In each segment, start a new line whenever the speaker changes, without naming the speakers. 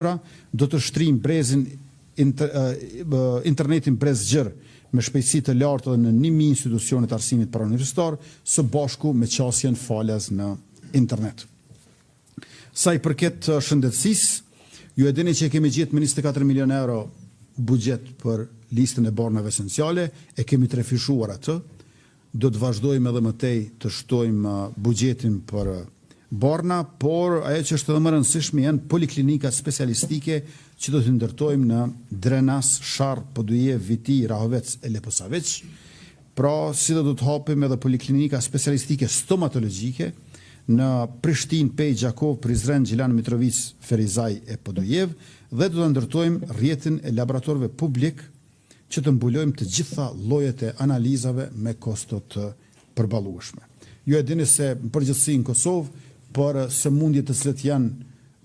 do të shtrijmë brezin internetin brezgjër me shpejtësi të lartë dhe në 1000 institucionet arsimit parauniversitar, së bashku me qasjen falas në internet. Sa i përket shëndetësisë, ju e dini që kemi gjetë me 24 milion euro buxhet për listën e bornave esenciale, e kemi trefishuar atë, do të vazhdojmë edhe më tej të shtojmë buxhetin për borna, por ajo që është edhe më rëndësishme janë poliklinika specialistike që do të ndërtojmë në Drenas, Sharr, Poduje, Viti, Rahovec e Leposavić. Pra, si do të hapim edhe poliklinika specialistike stomatologjike në Prishtinë, Pej, Gjakov, Prizren, Gjilan, Mitrovic, Ferizaj e Podujev, dhe do të ndërtojmë rrjetin e laboratorëve publik që të mbulojmë të gjitha llojet e analizave me kosto të përballueshme. Ju e dini se në përgjithësi në Kosovë për sëmundjet të cilat janë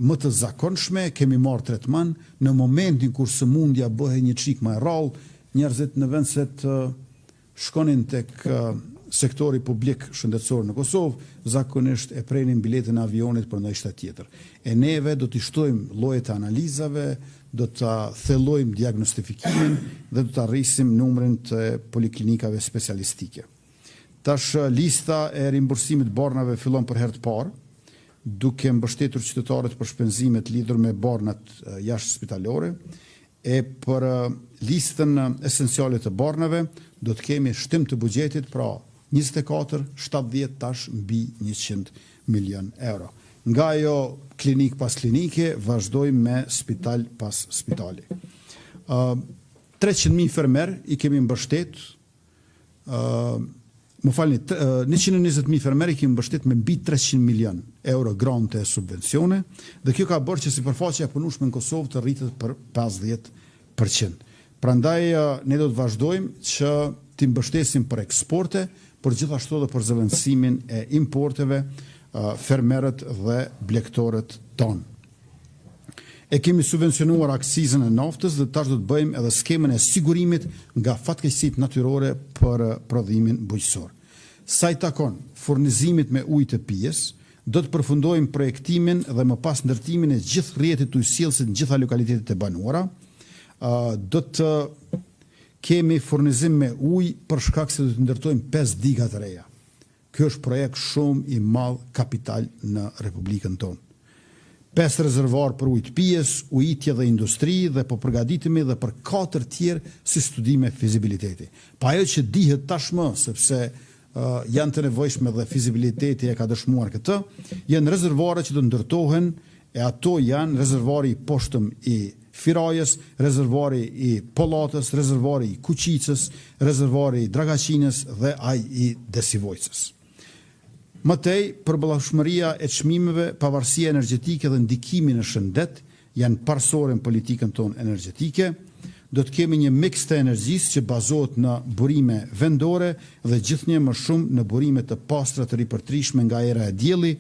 më të zakonshme, kemi marrë tretman, në momentin kur sëmundja bëhej një çik më e rrallë, njerëzit në vend se të shkonin tek sektori publik shëndetësor në Kosovë, zakonisht e prenin biletën e avionit për ndonjë shtet tjetër. E neve do t'i shtojmë llojet e analizave, do të thellojmë diagnostifikimin dhe do të arrisim numrin të poliklinikave specialistike. Tash lista e rimbursimit bornave fillon për herë të parë, duke mbështetur qytetarët për shpenzimet lidhur me bornat jashtë spitalore, e për listën esenciale të bornave do të kemi shtim të buxhetit, pra 24, 70 tash mbi 100 milion euro. Nga ajo klinik pas klinike, vazhdojmë me spital pas spitali. 300.000 fermer i kemi mbështet, 120.000 fermer i kemi mbështet me mbi 300 milion euro grante e subvencione, dhe kjo ka bërë që sipërfaqja e punueshme në Kosovë të rritet për 50%. Prandaj ne do të vazhdojmë që t'i mbështesim për eksporte, por gjithashtu edhe për zëvendësimin e importeve, fermerët dhe blegtorët tonë. E kemi subvencionuar akcizën e naftës dhe tash do të bëjmë edhe skemën e sigurimit nga fatkeqësitë natyrore për prodhimin bujqësor. Sa i takon furnizimit me ujë të pijes, do të përfundojmë projektimin dhe më pas ndërtimin e gjithë rrjetit ujësjellësit në gjitha lokalitetet e banuara. Do të kemi furnizim me ujë për shkak se do të ndërtojmë 5 diga të reja. Ky është projekt shumë i madh kapital në Republikën tonë. 5 rezervuar për ujë të pijes, ujitje dhe industri, dhe po përgatitemi edhe për 4 tjerë si studime fizibiliteti. Pa ajo që dihet tashmë, sepse janë të nevojshme dhe fizibiliteti e ka dëshmuar këtë, janë rezervuare që do ndërtohen, e ato janë rezervuari i poshtëm i Firajës, rezervuari i Pollatës, rezervuari i Kuqicës, rezervuari i Dragaçinës dhe ai i Desivojcës. Mëtej, përballafshmëria e çmimeve, pavarësia energjetike dhe ndikimi në shëndet janë parsore në politikën tonë energjetike. Do të kemi një miks të energjisë që bazohet në burime vendore dhe gjithnjë më shumë në burime të pastra të ripërtrishme nga era e dielli.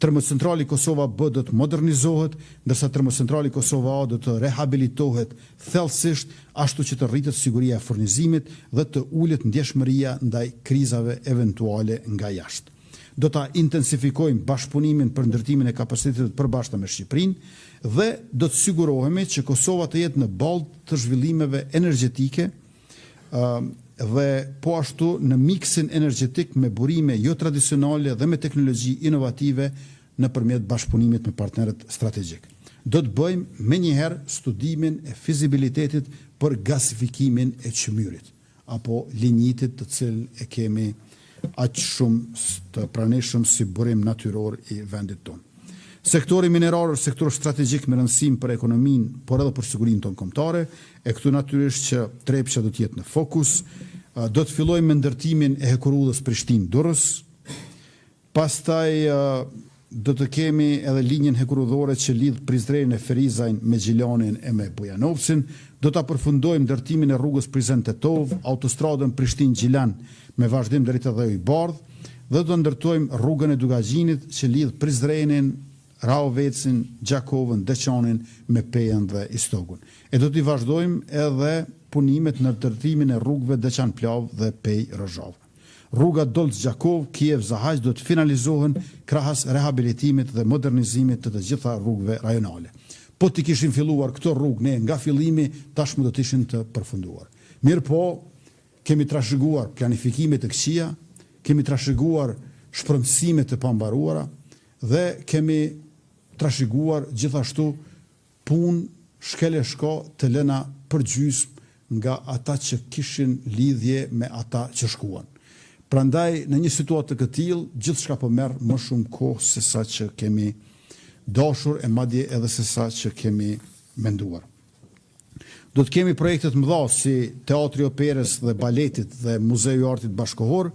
Termocentrali Kosova B do të modernizohet, ndërsa termocentrali Kosova A do të rehabilitohet thellësisht, ashtu që të rritet siguria e furnizimit dhe të ulet ndjeshmëria ndaj krizave eventuale nga jashtë. Do ta intensifikojmë bashkëpunimin për ndërtimin e kapacitetit përbashkëta me Shqipërinë dhe do të sigurohemi që Kosova të jetë në ballë të zhvillimeve energjetike dhe po ashtu në miksin energjetik me burime jo tradicionale dhe me teknologji inovative nëpërmjet bashkëpunimit me partnerët strategjik. Do të bëjmë menjëherë studimin e fizibilitetit për gasifikimin e Çmyrit apo linjitit të cilën e kemi aq shumë të pranishëm si burim natyror i vendit tonë. Sektori minerar është sektor strategjik me rëndësim për ekonominë, por edhe për sigurinë tonë kombëtare, e këtu natyrisht që Trepça do të jetë në fokus. Do të fillojmë me ndërtimin e hekurudhës Prishtinë-Durrës. Pastaj do të kemi edhe linjën hekurudhore që lidh Prizrenin e Ferizajin me Gjilanin e me Bujanovcin. Do ta përfundojmë ndërtimin e rrugës Prizren-Tetov, autostradën Prishtinë-Gjilan me vazhdim deri te Dheu i Bardh, dhe do të ndërtojmë rrugën e Dugaxhinit që lidh Prizrenin, Rahovecin, Gjakovën, Deçanin me Pejën dhe Istogun. E do t'i vazhdojmë edhe punimet në ndërtimin e rrugëve Deçan-Plav dhe Pej-Rozhov. Rruga Dolc-Gjakov, Kiev-Zahaq do të finalizohen krahas rehabilitimit dhe modernizimit të gjitha rrugëve rajonale. po të kishin filluar këto rrugë ne nga fillimi, tashmë do të ishin të përfunduar. Mirë po, kemi trashëguar planifikime të këqija, kemi trashëguar shpërndësime të pambaruara dhe kemi trashëguar gjithashtu punë shkele shko të lëna për gjysmë nga ata që kishin lidhje me ata që shkuan. Prandaj në një situatë të këtillë gjithçka po merr më shumë kohë se sa që kemi dashur e madje edhe se sa që kemi menduar. Do të kemi projekte të mëdha si Teatri Operës dhe Baletit dhe Muzeu i Artit Bashkëkohor,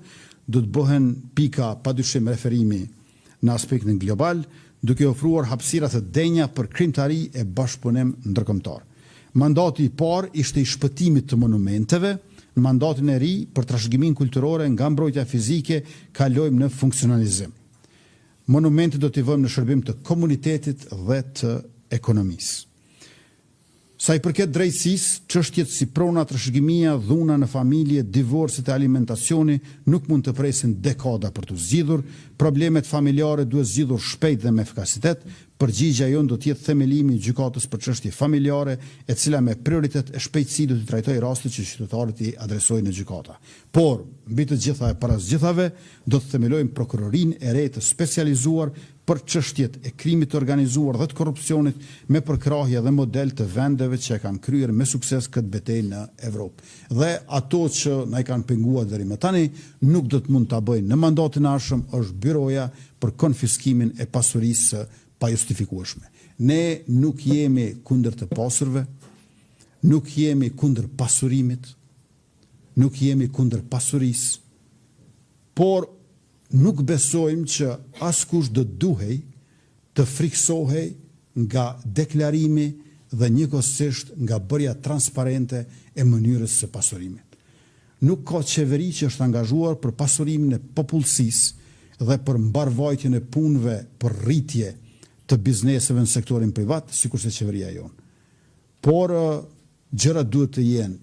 do të bëhen pika padyshim referimi në aspektin global, duke ofruar hapësira të denja për krijimtari e bashkëpunim ndërkombëtar. Mandati i parë ishte i shpëtimit të monumenteve, në mandatin e ri për trashëgimin kulturore nga mbrojtja fizike kalojmë në funksionalizim. Monumentet do t'i vëmë në shërbim të komunitetit dhe të ekonomisë. Sa i përket drejtësisë, çështjet si prona, trashëgimia, dhuna në familje, divorcet e alimentacioni nuk mund të presin dekada për të zgjidhur, problemet familjare duhet zgjidhur shpejt dhe me efikasitet. Përgjigjja jonë do të jetë themelimi i gjykatës për çështje familjare, e cila me prioritet e shpejtësi do të trajtojë rastet që qytetarët i adresojnë në gjykata. Por, mbi të gjitha e para zgjithave, do të themelojmë prokurorinë e re të specializuar për çështjet e krimit të organizuar dhe të korrupsionit me përkrahje dhe model të vendeve që e kanë kryer me sukses këtë betejë në Evropë. Dhe ato që na i kanë penguar deri më tani nuk do të mund ta bëjnë në mandatin e ardhshëm, është byroja për konfiskimin e pasurisë pa justifikueshme. Ne nuk jemi kundër të pasurve, nuk jemi kundër pasurimit, nuk jemi kundër pasurisë, por nuk besojmë që askush do duhej të friksohej nga deklarimi dhe njëkohësisht nga bërja transparente e mënyrës së pasurimit. Nuk ka qeveri që është angazhuar për pasurimin e popullsisë dhe për mbarvajtjen e punëve për rritje të bizneseve në sektorin privat, sikurse qeveria jonë. Por gjërat duhet të jenë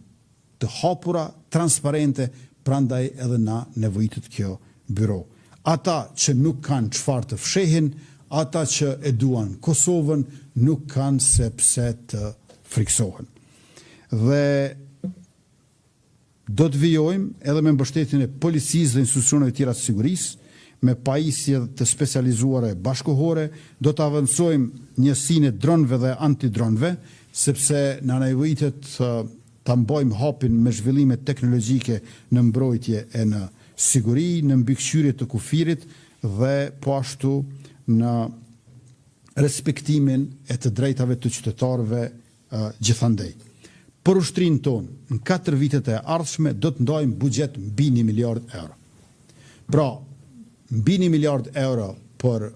të hapura, transparente, prandaj edhe na nevojitet kjo byro. Ata që nuk kanë çfarë të fshehin, ata që e duan Kosovën, nuk kanë sepse të friksohen. Dhe do të vijojmë edhe me mbështetjen e policisë dhe institucioneve tjera të sigurisë, me pajisje të specializuara bashkëkohore, do të avancojmë njësinë e dronëve dhe antidronëve, sepse na nevojitet ta mbajmë hapin me zhvillime teknologjike në mbrojtje e në siguri, në mbikëqyrje të kufirit dhe po ashtu në respektimin e të drejtave të qytetarëve gjithandej. Për ushtrinë tonë, në 4 vitet e ardhshme do të ndajmë buxhet mbi 1 miliard euro. Pra, mbi 1 miliard euro për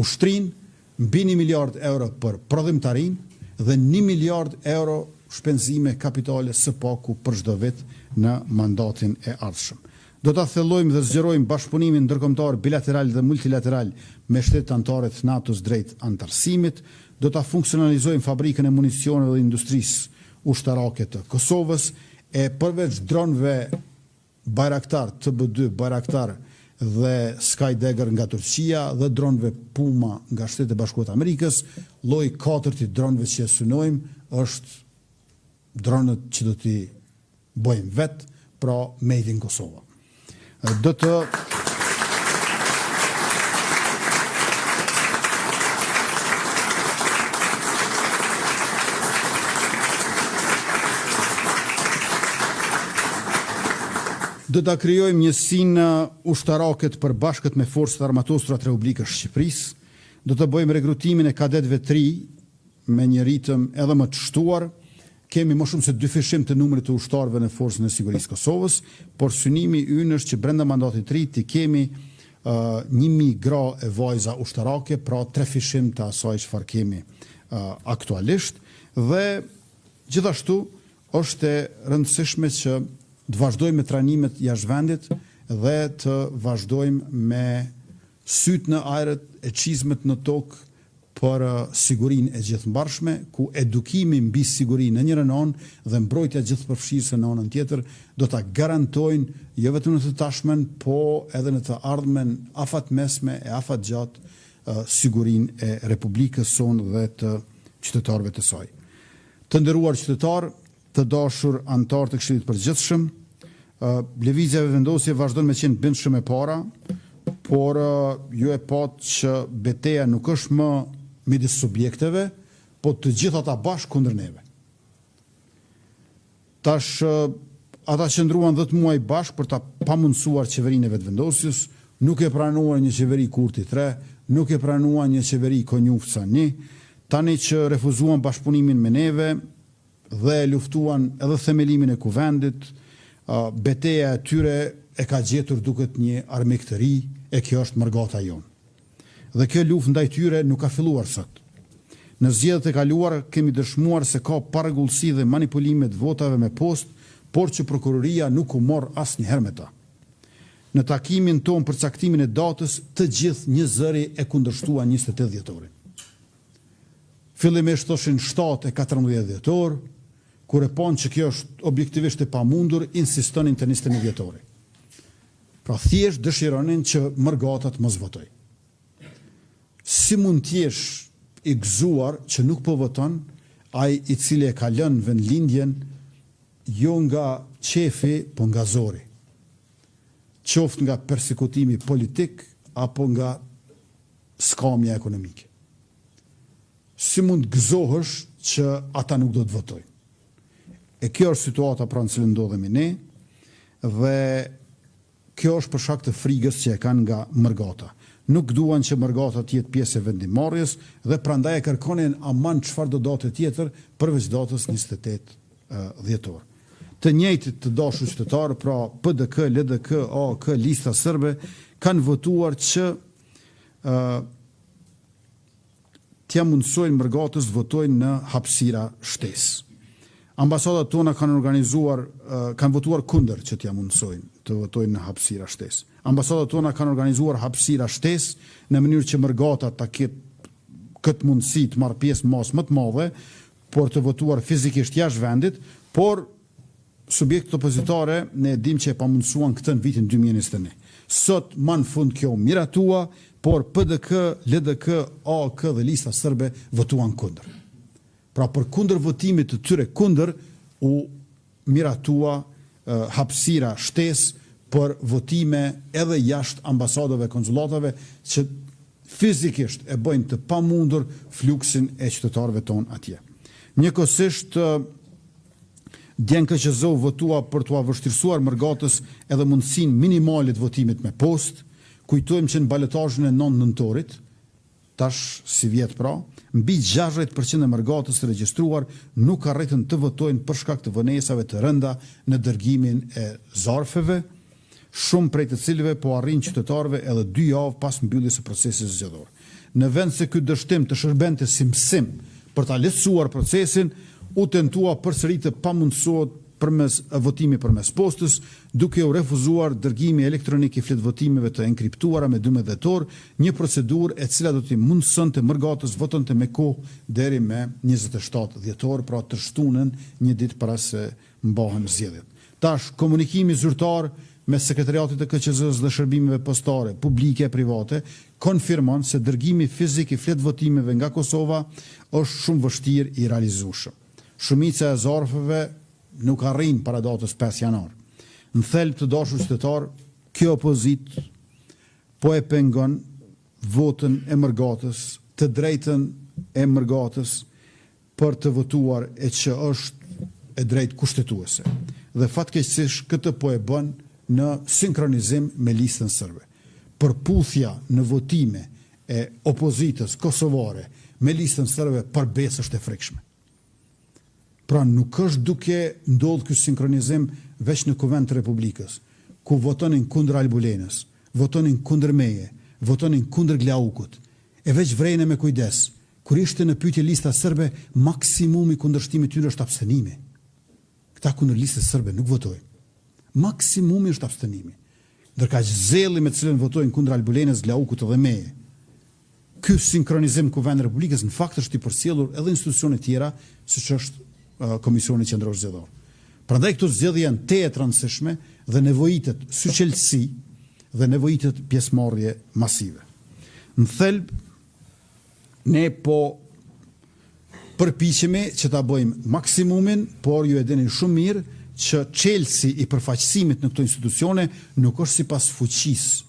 ushtrinë, mbi 1 miliard euro për prodhimtarinë dhe 1 miliard euro shpenzime kapitale së paku për çdo vit në mandatin e ardhshëm. Do ta thellojmë dhe zgjerojmë bashkëpunimin ndërkombëtar bilateral dhe multilateral me shtetet anëtare të NATO-s drejt antarësimit, do ta funksionalizojmë fabrikën e municioneve dhe industrisë ushtarake të Kosovës, e përveç dronëve Bayraktar, TB2 Bayraktar dhe Skydagger nga Turqia dhe dronëve Puma nga Shtetet e Bashkuara të Amerikës, lloji 4 i dronëve që synojmë është dronët që do t'i bëjmë vetë, pra made in Kosova. Do të do ta krijojmë njësinë ushtarake të përbashkët me forcat armatosura të Republikës Shqipërisë, do të bëjmë regrutimin e kadetëve të ri me një ritëm edhe më të shtuar. Kemi më shumë se 2 fishim të numrit të ushtarëve në forcën e sigurisë Kosovës, por synimi ynë është që brenda mandatit të ri të kemi 1000 gra e vajza ushtarake, pra 3 fishim të asaj çfarë kemi aktualisht, dhe gjithashtu është e rëndësishme që të vazhdojmë me trajnimet jashtë vendit dhe të vazhdojmë me sytë në ajrët e çizmet në tokë për sigurinë e gjithëmbarshme, ku edukimi mbi sigurinë në njërin anë dhe mbrojtja gjithëpërfshirëse në anën tjetër do ta garantojnë jo vetëm në të tashmen, po edhe në të ardhmen afatmesme e afatgjatë sigurinë e Republikës sonë dhe të qytetarëve të saj. Të nderuar qytetarë, të dashur anëtar të Këshillit të Përgjithshëm, lëvizja e vendosje vazhdon me qenë bindshëm e para, por ju e pat që betejë nuk është më midis subjekteve, po të gjitha ata bashkë kundër neve. Tash ata që ndruan 10 muaj bashkë për ta pamundsuar qeverinë e vetëvendosjes, nuk e pranuar një qeveri Kurti 3, nuk e pranuar një qeveri Konjufca 1, tani që refuzuan bashkëpunimin me neve dhe luftuan edhe themelimin e kuvendit, betejë e tyre e ka gjetur duket një armiqtëri, e kjo është mërgata jonë. Dhe kjo luftë ndaj tyre nuk ka filluar sot. Në zgjedhjet e kaluara kemi dëshmuar se ka parregullsi dhe manipulime të votave me postë, por që prokuroria nuk u mor asnjëherë me ta. Në takimin ton për caktimin e datës, të gjithë një zëri e kundërshtuan 28 dhjetorin. Fillimisht thoshin 7 e 14 dhjetor, kur e panë që kjo është objektivisht e pamundur, insistonin të 21 dhjetori. Pra thjesht dëshironin që mërgatat mos votoj. Si mund t'jesh i gëzuar që nuk po voton ai i cili e ka lënë vendlindjen jo nga qefi, po nga zori. Qoftë nga persekutimi politik apo nga skamja ekonomike. Si mund gëzohesh që ata nuk do të votojnë? E kjo është situata pra në cilën ndodhemi ne, dhe kjo është për shkak të frigës që e kanë nga mërgata. Nuk duan që mërgata të jetë pjesë e vendimarrjes dhe prandaj e kërkonin aman çfarë do date tjetër përveç datës 28 dhjetor. Të njëjtit të dashur qytetarë, pra PDK, LDK, AK, Lista Serbe, kanë votuar që t'ja mundsojnë mërgatës votojnë në hapësira shtesë. Ambasadat tona kanë votuar kundër që t'ja mundsojnë të votojnë në hapësira shtesë. Ambasadat tona kanë organizuar hapësira shtesë në mënyrë që mërgatat ta ketë këtë mundësi të marrë pjesë mas më të madhe, por të votuar fizikisht jashtë vendit, por subjektet opozitare ne dim që e pamundsuan këtë në vitin 2021. Sot më në fund kjo miratua, por PDK, LDK, AK dhe Lista Serbe votuan kundër. Pra për kundër votimit të tyre kundër u miratua hapësira shtesë për votime edhe jashtë ambasadave, konsulatave që fizikisht e bëjnë të pamundur fluksin e qytetarëve tonë atje. Njëkohësisht Djen KQZ votua për t'u vështirësuar mërgatës edhe mundësinë minimale të votimit me postë. Kujtojmë që në balotazhin e 9 nëntorit, tash si vjet pra, mbi 60% e mërgatës të regjistruar nuk arritën të votojnë për shkak të vonesave të rënda në dërgimin e zarfeve, shumë prej të cilëve po arrin qytetarëve edhe 2 javë pas mbylljes së procesit zgjedhor. Në vend se ky dështim të shërbente si mësim për ta lehtësuar procesin, u tentua përsëri të pamundsohet përmes votimi përmes postës, duke u refuzuar dërgimi elektronik i fletë votimeve të enkriptuara me 12 dhjetor, një procedurë e cila do t'i mundsonte mërgatës votonte me kohë deri me 27 dhjetor, pra të shtunën një ditë para se mbahen zgjedhjet. Tash komunikimi zyrtar me sekretariatit të KQZ-s dhe shërbimeve postare, publike e private, konfirmon se dërgimi fizik i fletë votimeve nga Kosova është shumë vështirë i realizueshëm. Shumica e zarfeve nuk arrin para datës 5 janar. Në thelb të dashur qytetar, kjo opozit po e pengon votën e mërgatës, të drejtën e mërgatës për të votuar e që është e drejtë kushtetuese. Dhe fatkeqësisht këtë po e bën në sinkronizim me Listën Serbe. Përputhja në votime e opozitës kosovare me Listën Serbe përbes është e frikshme. Pra nuk është duke ndodhur ky sinkronizim veç në Kuvend të Republikës, ku votonin kundër Albulenës, votonin kundër meje, votonin kundër Glaukut, e veç vrejnë me kujdes. Kur ishte në pyetje Lista Serbe, maksimumi kundërshtimit tyre është abstenimi. Këta kundër Listës Serbe nuk votojnë. Maksimumi është abstenimi. Ndërkaq zelli me të cilën votojnë kundër Albulenës, Glaukut dhe meje. Ky sinkronizim Kuvend të Republikës në fakt është i përcjellur edhe institucione tjera, siç është Komisioni Qendror Zgjedhor. Prandaj këto zgjedhje janë te e rëndësishme dhe nevojitet syqelësi dhe nevojitet pjesëmarrje masive. Në thelb Ne po përpiqemi që ta bëjmë maksimumin, por ju e dini shumë mirë që çelësi i përfaqësimit në këto institucione nuk është sipas fuqisë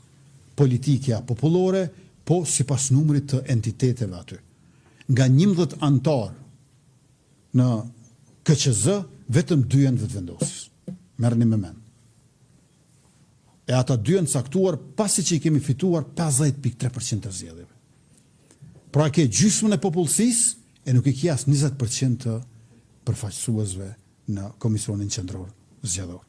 politike apo popullore, po sipas numrit të entiteteve aty. Nga 11 antar në KQZ, vetëm 2 janë vetëvendosës. Merrni me mend. E ata 2 janë caktuar pasi që i kemi fituar 50.3% të zgjedhjeve. Pra ke gjysmën e popullsisë e nuk i ke as 20% të përfaqësuesve në Komisionin Qendror Zgjedhor.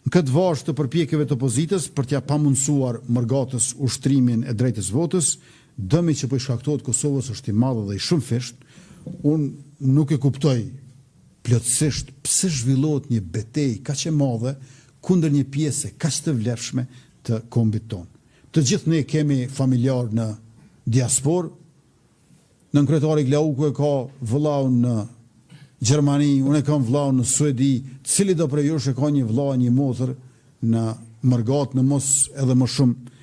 Në këtë vazhd të përpjekjeve të opozitës për t'ia pamundsuar mërgatës ushtrimin e drejtës votës, dëmi që po i shkaktohet Kosovës është i madh dhe i shumëfisht. Unë nuk e kuptoj plotësisht pse zhvillohet një betejë kaq e madhe kundër një pjese kaq të vlefshme të kombit tonë. Të gjithë ne kemi familjar në diasporë. Nën kryetari Glauku e ka vëllau në Gjermani, unë e kam vëllau në Suedi, cili do prej jush e ka një vëllau, një motër në Mërgat, në mos edhe më shumë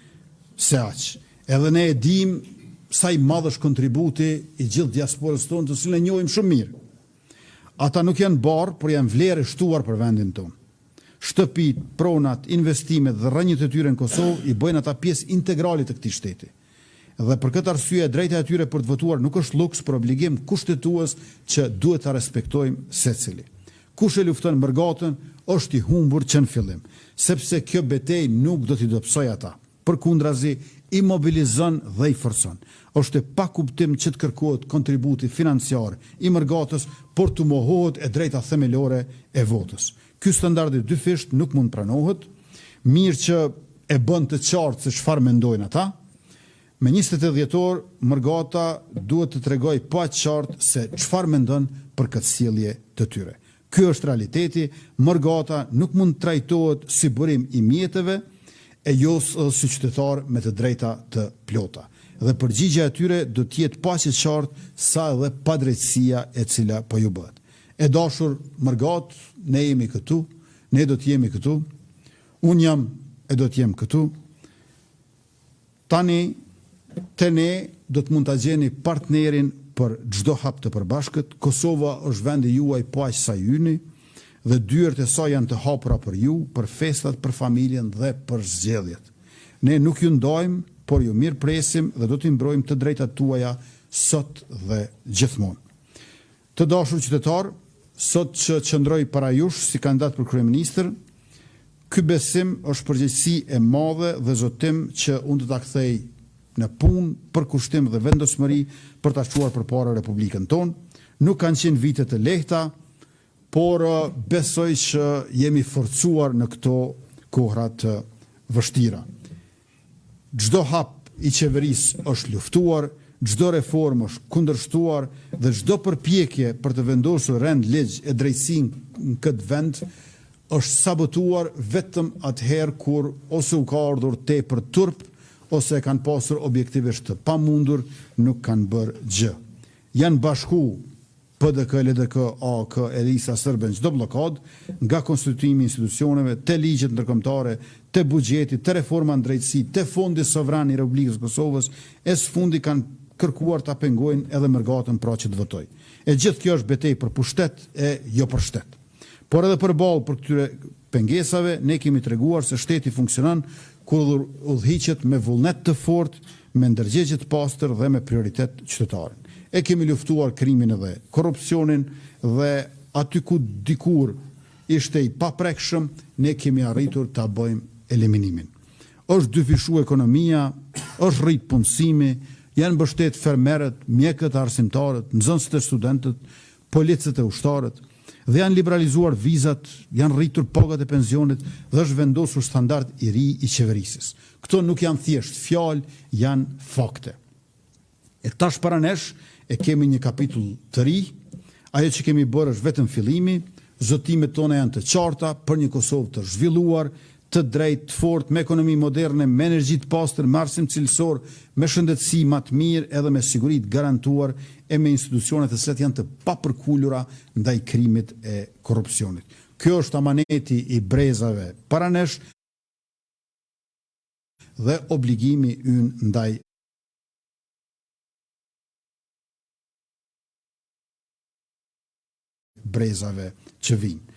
se aq. Edhe ne e dim sa i madh është kontributi i gjithë diasporës tonë, të cilën e njohim shumë mirë. Ata nuk janë barë, por janë vlerë e shtuar për vendin tonë. Shtëpit, pronat, investimet dhe rrënjët e tyre në Kosovë i bëjnë ata pjesë integrale të këtij shteti. Dhe për këtë arsye drejta e tyre për të votuar nuk është luks, por obligim kushtetues që duhet ta respektojmë secili. Kush e lufton Mërgatën është i humbur që në fillim, sepse kjo betejë nuk do t'i dobësoj ata. Përkundrazi i mobilizon dhe i forcon. Është e pakuptim që të kërkohet kontributi financiar i Mërgatës, por të mohohet e drejta themelore e votës. Ky standard i dyfisht nuk mund pranohet, mirë që e bën të qartë se çfarë mendojnë ata. Me 28 dhjetor, Mërgata duhet të tregoj pa qartë se çfarë mendon për këtë sjellje të tyre. Ky është realiteti, Mërgata nuk mund të trajtohet si burim i mjeteve e jo si qytetar me të drejta të plota. Dhe përgjigjja e tyre do të jetë pa qartë sa edhe padrejtësia e cila po ju bëhet. E dashur Mërgat, ne jemi këtu, ne do të jemi këtu, unë jam e do të jem këtu. Tani te ne do të mund të gjeni partnerin për çdo hap të përbashkët. Kosova është vendi juaj po aq sa yni dhe dyert e saj janë të hapura për ju, për festat, për familjen dhe për zgjedhjet. Ne nuk ju ndajmë, por ju mirë presim dhe do t'i mbrojmë të drejtat tuaja sot dhe gjithmonë. Të dashur qytetar, sot që qëndroj para jush si kandidat për kryeministër, ky besim është përgjegjësi e madhe dhe zotim që unë të ta kthej në punë, për kushtim dhe vendosmëri për ta çuar përpara Republikën tonë. Nuk kanë qenë vite të lehta, por besoj që jemi forcuar në këto kohra të vështira. Çdo hap i qeverisë është luftuar, çdo reformë është kundërshtuar dhe çdo përpjekje për të vendosur rend, ligj e drejtësi në këtë vend është sabotuar vetëm atëherë kur ose u ka ardhur tepër turp ose kanë pasur objektivisht të pamundur, nuk kanë bërë gjë. Janë bashku PDK, LDK, AK, Elisa, Sërben, çdo bllokad, nga konstituimi i institucioneve, te ligjet ndërkombëtare, te buxheti, te reforma në drejtësi, te fondi sovran i Republikës Kosovës, e sfundi kanë kërkuar ta pengojnë edhe Mërgatën pra që të votoj. E gjithë kjo është betejë për pushtet e jo për shtet. Por edhe përballë për këtyre pengesave, ne kemi treguar se shteti funksionon kur udhëhiqet me vullnet të fortë, me ndërgjegje të pastër dhe me prioritet qytetarin. E kemi luftuar krimin edhe korrupsionin dhe aty ku dikur ishte i paprekshëm, ne kemi arritur ta bëjmë eliminimin. Është dyfishu ekonomia, është rrit punësimi, janë mbështet fermerët, mjekët, arsimtarët, nxënësit e studentët, policët e ushtarët, dhe janë liberalizuar vizat, janë rritur pagat e pensionit dhe është vendosur standard i ri i qeverisës. Këto nuk janë thjesht fjalë, janë fakte. E tash para nesh e kemi një kapitull të ri, ajo që kemi bërë është vetëm fillimi, zotimet tona janë të qarta për një Kosovë të zhvilluar, të drejtë, të fortë, me ekonomi moderne, me energji të pastër, me arsim cilësor, me shëndetësi më të mirë edhe me siguri të garantuar e me institucionet e cilat janë të papërkullura ndaj krimit e korrupsionit. Kjo është amaneti i brezave para nesh dhe obligimi ynë ndaj brezave që vinë.